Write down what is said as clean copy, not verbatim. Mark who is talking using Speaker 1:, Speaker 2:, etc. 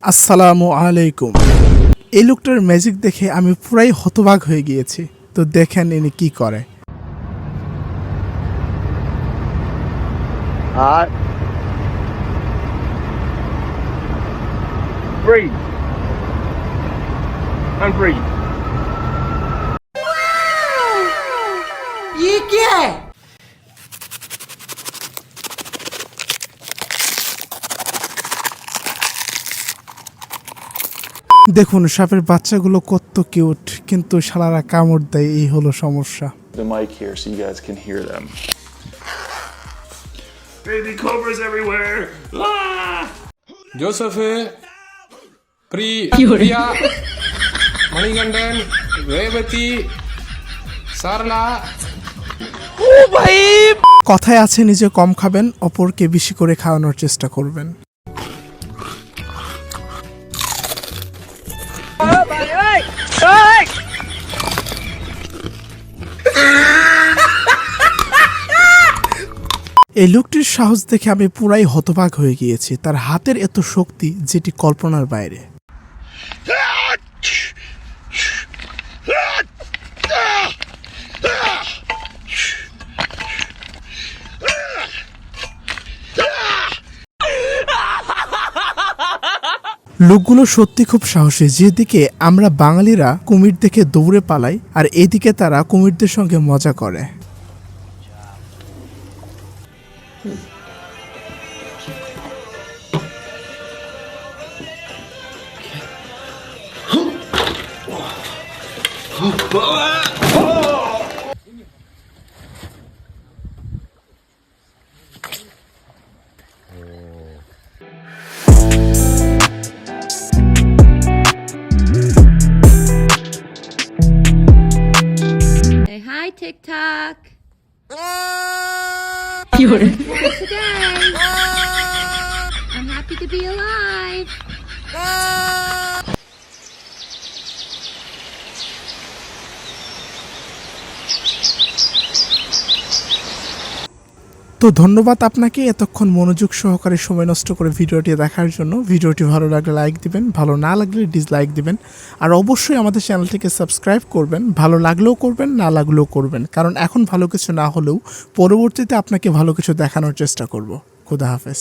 Speaker 1: আসসালামু আলাইকুম। এই লোকটার ম্যাজিক দেখে আমি পুরাই হতবাক হয়ে গিয়েছি। তো দেখেন ইনি কি করে।
Speaker 2: Breathe. And breathe.
Speaker 3: ये क्या है?
Speaker 1: দেখুন সাপের বাচ্চাগুলো কত কিউট, কিন্তু শালারা কামড় দেয়, এই হলো সমস্যা।
Speaker 4: The mic here so you guys can hear them.
Speaker 2: Baby cobras everywhere. Ah!
Speaker 5: Joseph, Priya, Manigandan, Revati, Sarla.
Speaker 1: কথায় আছে নিজে কম খাবেন, অপরকে বেশি করে খাওয়ানোর চেষ্টা করবেন। এই লোকটির সাহস দেখে আমি পুরাই হতবাক হয়ে গিয়েছি। তার হাতের এত শক্তি যেটি কল্পনার বাইরে। লোকগুলো সত্যি খুব সাহসী, যেদিকে আমরা বাঙালিরা কুমির দেখে দৌড়ে পালাই, আর এদিকে তারা কুমিরদের সঙ্গে মজা করে।
Speaker 6: Say hi, TikTok. Today, I'm happy to be alive.
Speaker 1: তো ধন্যবাদ আপনাকে এতক্ষণ মনোযোগ সহকারে সময় নষ্ট করে ভিডিওটি দেখার জন্য। ভিডিওটি ভালো লাগলে লাইক দিবেন, ভালো না লাগলে ডিসলাইক দিবেন, আর অবশ্যই আমাদের চ্যানেলটিকে সাবস্ক্রাইব করবেন। ভালো লাগলেও করবেন, না লাগলেও করবেন, কারণ এখন ভালো কিছু না হলেও পরবর্তীতে আপনাকে ভালো কিছু দেখানোর চেষ্টা করব। খুদা হাফেজ।